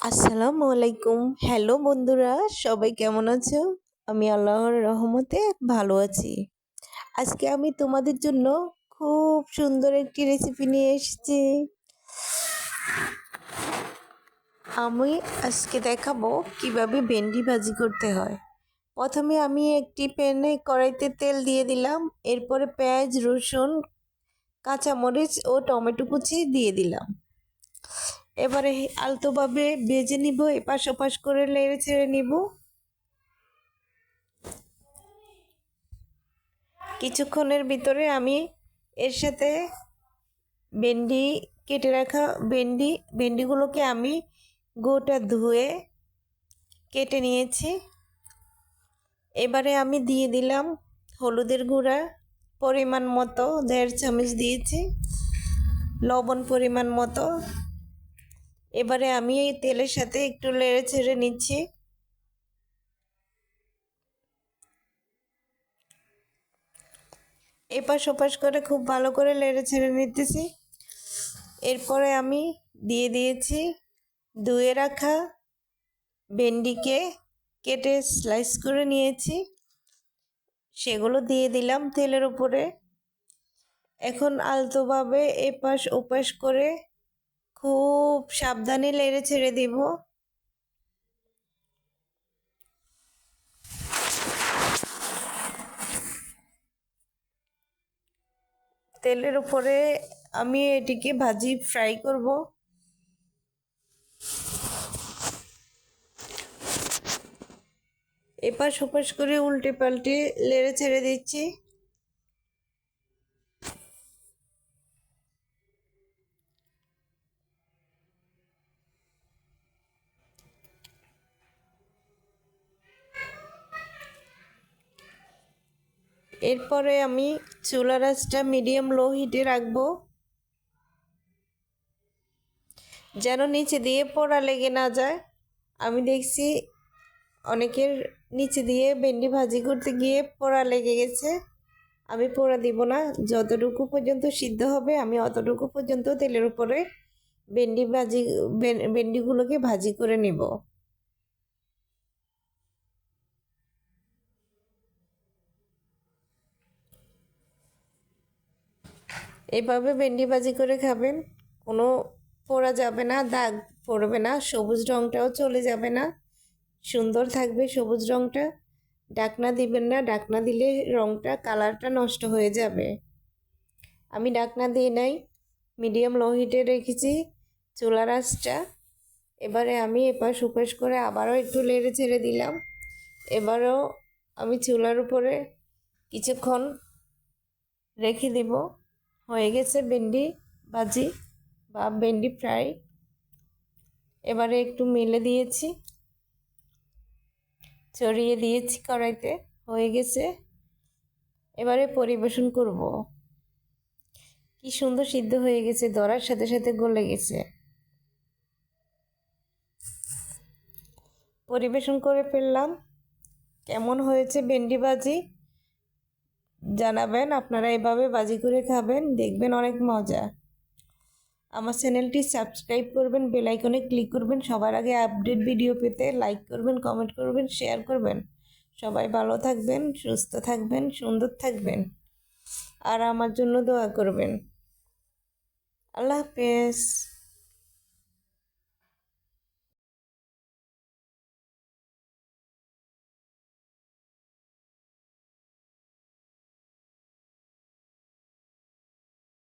আসসালামু আলাইকুম। হ্যালো বন্ধুরা, সবাই কেমন আছো? আমি আল্লাহর রহমতে ভালো আছি। আজকে আমি তোমাদের জন্য খুব সুন্দর একটি রেসিপি নিয়ে এসেছি। আমি আজকে দেখাবো কিভাবে ভেন্ডি ভাজি করতে হয়। প্রথমে আমি একটি প্যানে কড়াইতে তেল দিয়ে দিলাম, এরপরে পেঁয়াজ, রসুন, কাঁচামরিচ ও টমেটো কুচি দিয়ে দিলাম। এবারে আলতোভাবে ভেজে নিব, এপাশ ওপাশ করে নেড়ে ছেড়ে নিব। কিছুক্ষণের ভিতরে আমি এর সাথে ভেন্ডি কেটে রাখা ভেন্ডিগুলোকে আমি গোটা ধুয়ে কেটে নিয়েছি। এবারে আমি দিয়ে দিলাম হলুদের গুঁড়া পরিমাণ মতো 1.5 চামচ দিয়েছি, লবণ পরিমাণ মতো। এবারে আমি এই তেলের সাথে একটু নেড়ে ছেড়ে নিচ্ছি। এপাশ ওপাশ করে খুব ভালো করে নেড়ে ছেড়ে নিতেছি। এরপরে আমি দিয়ে দিয়েছি ধুয়ে রাখা ভেন্ডিকে কেটে স্লাইস করে নিয়েছি, সেগুলো দিয়ে দিলাম তেলের উপরে। এখন আলতোভাবে এপাশ ওপাশ করে খুব সাবধানে নেড়ে ছেড়ে দিব। তেলের উপরে আমি এটিকে ফ্রাই করব। এপাশ ওপাশ করে উল্টে পাল্টে নেড়ে ছেড়ে দিচ্ছি। এরপরে আমি চুলার আঁচটা মিডিয়াম লো হিটে রাখবো, যেন নিচে দিয়ে পোড়া লেগে না যায়। আমি দেখছি অনেকের নিচে দিয়ে ভেন্ডি ভাজি করতে গিয়ে পোড়া লেগে গেছে। আমি পোড়া দিব না, যতটুকু পর্যন্ত সিদ্ধ হবে আমি অতটুকু পর্যন্ত তেলের উপরে ভেন্ডিগুলোকে ভাজি করে নেব। এভাবে ভেন্ডি ভাজি করে খাবেন, কোনো পোড়া যাবে না, দাগ পড়বে না, সবুজ রঙটাও চলে যাবে না, সুন্দর থাকবে সবুজ রঙটা। ঢাকনা দিবেন না, ঢাকনা দিলে রঙটা কালারটা নষ্ট হয়ে যাবে। আমি ঢাকনা দিয়ে নাই, মিডিয়াম লো হিটে রেখেছি চুলার আঁচটা। এবারে আমি এপাশ ওপাশ করে আবারও একটু নেড়ে ছেড়ে দিলাম। এবারও আমি চুলার উপরে কিছুক্ষণ রেখে দিব। হয়ে গেছে ভেন্ডি ভাজি বা ভেন্ডি ফ্রাই। এবারে একটু মেলে দিয়েছি, ছড়িয়ে দিয়েছি কড়াইতে, হয়ে গেছে। এবারে পরিবেশন করব। কি সুন্দর সিদ্ধ হয়ে গেছে, ধরার সাথে সাথে গলে গেছে। পরিবেশন করে ফেললাম। কেমন হয়েছে ভেন্ডি ভাজি জানাবেন। আপনারা এভাবে ভাজি করে খাবেন, দেখবেন অনেক মজা। আমার চ্যানেলটি সাবস্ক্রাইব করবেন, বেল আইকনে ক্লিক করবেন, সবার আগে আপডেট ভিডিও পেতে লাইক করবেন, কমেন্ট করবেন, শেয়ার করবেন। সবাই ভালো থাকবেন, সুস্থ থাকবেন, সুন্দর থাকবেন, আর আমার জন্য দোয়া করবেন। আল্লাহ হাফেজ।